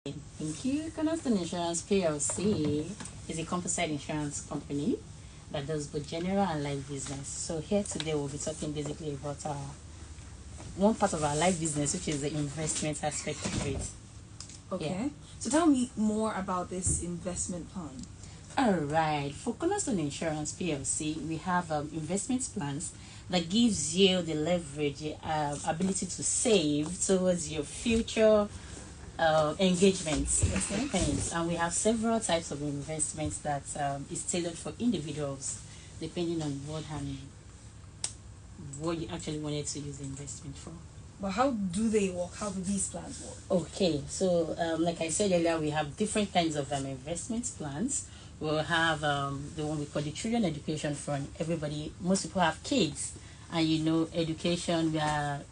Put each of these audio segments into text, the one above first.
Thank you. Cornerstone Insurance PLC is a composite insurance company that does both general and life business. So here today we'll be talking basically about one part of our life business, which is the investment aspect of it. Okay. Yeah. So tell me more about this investment plan. All right. For Cornerstone Insurance PLC, we have investment plans that gives you the leverage, ability to save towards your future engagements, Okay. depends. And we have several types of investments that is tailored for individuals, depending on what you actually wanted to use the investment for. But how do they work? How do these plans work? Okay, so like I said earlier, we have different kinds of investment plans. We'll have the one we call the children education fund. Most people have kids, and education.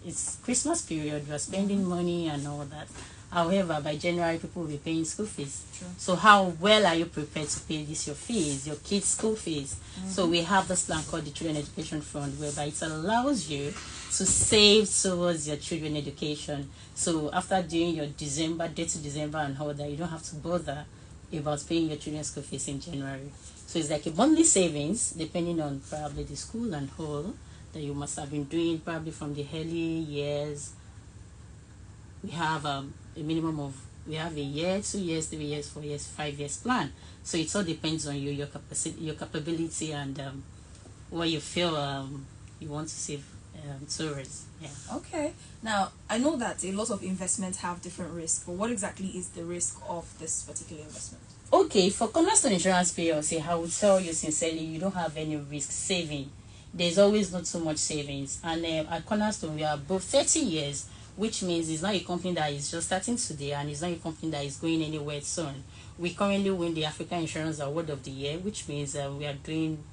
It's Christmas period. We are spending money and all that. However, by January, people will be paying school fees. True. So how well are you prepared to pay your fees, your kids' school fees? So we have this plan called the Children Education Fund, whereby it allows you to save towards your children education. So after doing your day to December and all that, you don't have to bother about paying your children's school fees in January. So it's like a monthly savings, depending on probably the school and all that you must have been doing probably from the early years. We have we have a year, 2 years, 3 years, 4 years, 5 years plan. So it all depends on you, your capacity, your capability, and what you feel you want to save towards. Yeah. Okay. Now, I know that a lot of investments have different risks, but what exactly is the risk of this particular investment? Okay, for Cornerstone Insurance PLC, I would tell you sincerely, you don't have any risk saving. There's always not so much savings. And at Cornerstone, we are above 30 years, which means it's not a company that is just starting today, and it's not a company that is going anywhere soon. We currently win the African Insurance Award of the Year, which means we are doing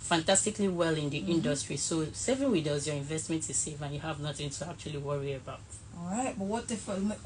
fantastically well in the industry. So saving with us, your investment is safe and you have nothing to actually worry about. All right, but what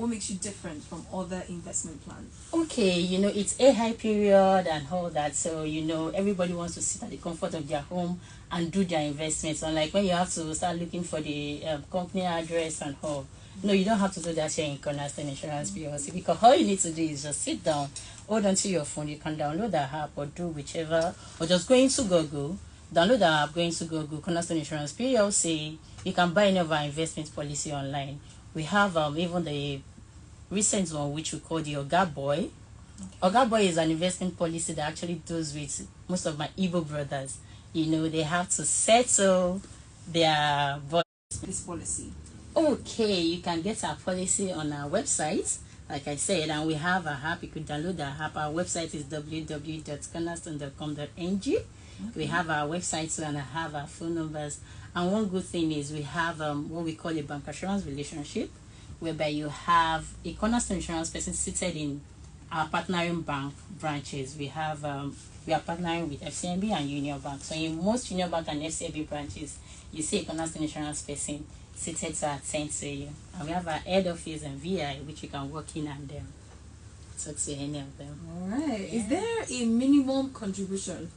makes you different from other investment plans? Okay, it's a high period and all that, so everybody wants to sit at the comfort of their home and do their investments, unlike when you have to start looking for the company address and all. No, you don't have to do that here in Cornerstone Insurance PLC, because all you need to do is just sit down, hold onto your phone. You can download the app or do whichever, or just go into Google, download the app, go into Google, Cornerstone Insurance PLC. You can buy any of our investment policy online. We have even the recent one, which we call the Oga Boy. Okay. Oga Boy is an investment policy that actually deals with most of my Igbo brothers. They have to settle their This policy. Okay, you can get our policy on our website, like I said, and we have our app. You could download the app. Our website is www.cornerstone.com.ng. Okay. We have our website too, and I have our phone numbers. And one good thing is we have what we call a bank assurance relationship, whereby you have a Cornerstone Insurance person seated in our partnering bank branches. We are partnering with FCMB and Union Bank. So in most Union Bank and FCMB branches, you see a Cornerstone Insurance person seated to attend to you. And we have our head office and VI, which you can walk in and talk to any of them. All right. Yeah. Is there a minimum contribution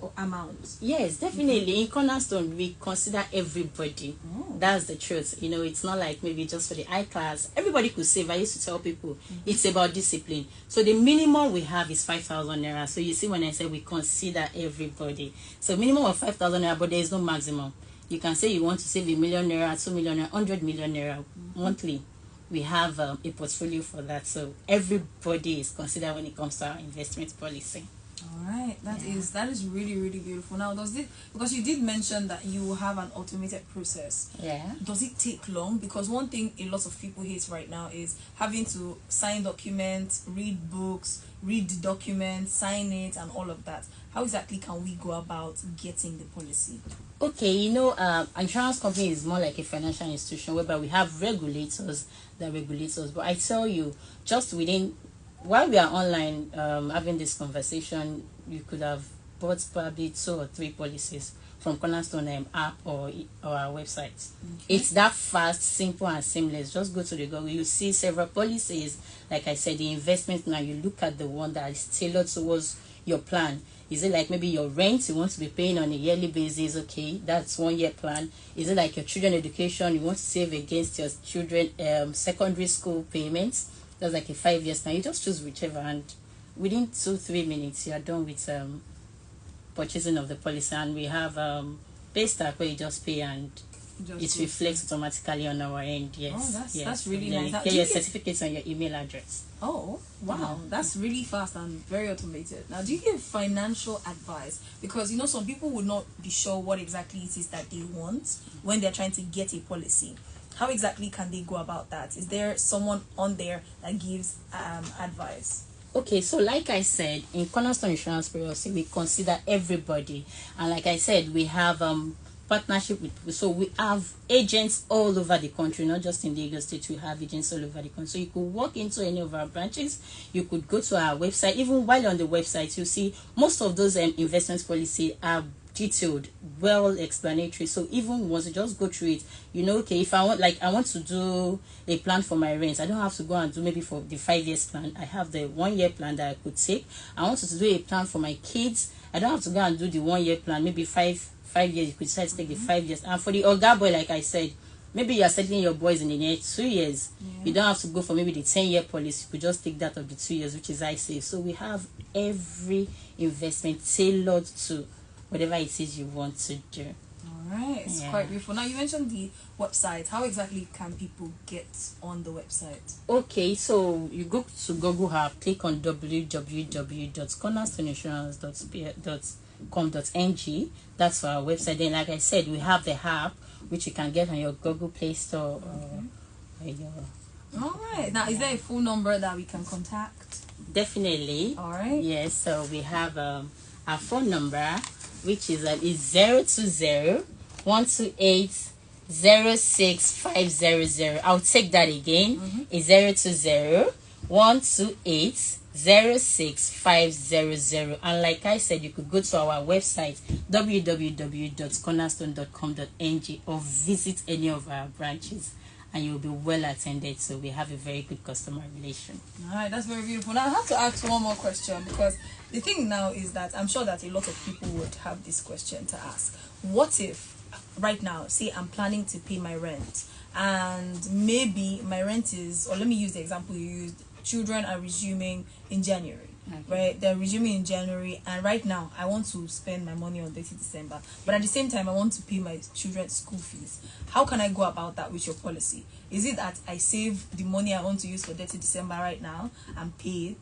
or amount? Yes, definitely. In Cornerstone, we consider everybody. That's the truth. It's not like maybe just for the high class. Everybody could save. I used to tell people it's about discipline. So the minimum we have is 5,000 naira. So you see, when I say we consider everybody, so minimum of 5,000 naira, but there is no maximum. You can say you want to save 1 million naira, 2 million naira, 100 million naira monthly. We have a portfolio for that. So everybody is considered when it comes to our investment policy. All right, that is really, really beautiful. Now, because you did mention that you have an automated process. Yeah. Does it take long? Because one thing a lot of people hate right now is having to sign documents, read books, read the documents, sign it, and all of that. How exactly can we go about getting the policy? Okay, insurance company is more like a financial institution whereby we have regulators that regulate us. But I tell you, just while we are online having this conversation, you could have bought probably 2 or 3 policies from Cornerstone app or our website. Okay. It's that fast, simple, and seamless. Just go to the Google. You see several policies. Like I said, the investment now, you look at the one that is tailored towards your plan. Is it like maybe your rent you want to be paying on a yearly basis? Okay, that's 1 year plan. Is it like your children education, you want to save against your children secondary school payments? that's like a 5 years now. You just choose whichever, and within 2-3 minutes you are done with purchasing of the policy. And we have pay stack where you just pay and it reflects automatically on our end. Yes. Oh, yes. That's really nice. You get your certificates on your email address. Oh, wow. That's really fast and very automated. Now, do you give financial advice? Because, you know, some people would not be sure what exactly it is that they want when they're trying to get a policy. How exactly can they go about that? Is there someone on there that gives advice? Okay, so like I said, in Cornerstone Insurance Policy, we consider everybody. And like I said, we have partnership with people. So we have agents all over the country, not just in Lagos State. We have agents all over the country. So you could walk into any of our branches. You could go to our website. Even while on the website, you see most of those investment policy are detailed, well explanatory. So even once you just go through it, you know, okay, if I want to do a plan for my rent, I don't have to go and do maybe for the 5 years plan. I have the 1 year plan that I could take. I want to do a plan for my kids. I don't have to go and do the 1 year plan, maybe five years. You could decide to take the 5 years. And for the Oga boy, like I said, maybe you're settling your boys in the next 2 years. You don't have to go for maybe the 10-year policy. You could just take that of the 2 years, which is iSafe. So we have every investment tailored to whatever it is you want to do. All right, it's quite beautiful. Now, you mentioned the website. How exactly can people get on the website? Okay, so you go to Google App, click on www.cornerstoneinsurance.com.ng. That's our website. Then, like I said, we have the app which you can get on your Google Play Store. All right. Now, is there a phone number that we can contact? Definitely. All right. Yes. So we have our phone number, which is 020-128-06500. I'll take that again. It's 020-128-06500. And like I said, you could go to our website www.cornerstone.com.ng or visit any of our branches, and you'll be well attended. So we have a very good customer relation. All right, that's very beautiful. Now I have to ask one more question, because the thing now is that I'm sure that a lot of people would have this question to ask. What if right now, say I'm planning to pay my rent, and maybe my rent is, or let me use the example you used, children are resuming in January. Right, they're resuming in January, and right now I want to spend my money on 30 December, but at the same time I want to pay my children's school fees. How can I go about that with your policy? Is it that I save the money I want to use for 30 December right now and pay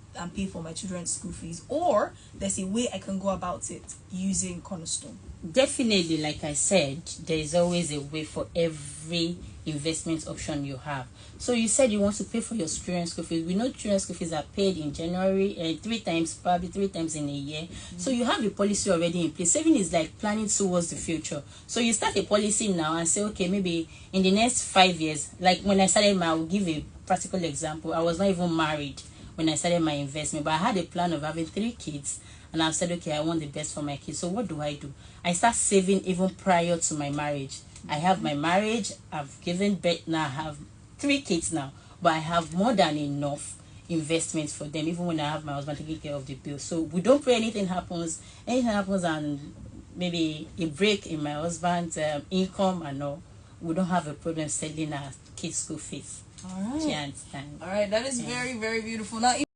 for my children's school fees, or there's a way I can go about it using Cornerstone? Definitely, like I said, there is always a way for every investment option you have. So you said you want to pay for your children's school fees. We know children's school fees are paid in January, probably three times in a year. So you have the policy already in place. Saving is like planning towards the future. So you start a policy now and say, okay, maybe in the next 5 years, like when I started I will give a practical example. I was not even married when I started my investment, but I had a plan of having 3 kids. And I've said, okay, I want the best for my kids. So what do? I start saving even prior to my marriage. I have my marriage, I've given birth now, I have 3 kids now, but I have more than enough investments for them, even when I have my husband taking care of the bills. So we don't pray anything happens and maybe a break in my husband's income and all, we don't have a problem settling our kids' school fees. All right. Do you understand? All right, that is very, very beautiful. Now,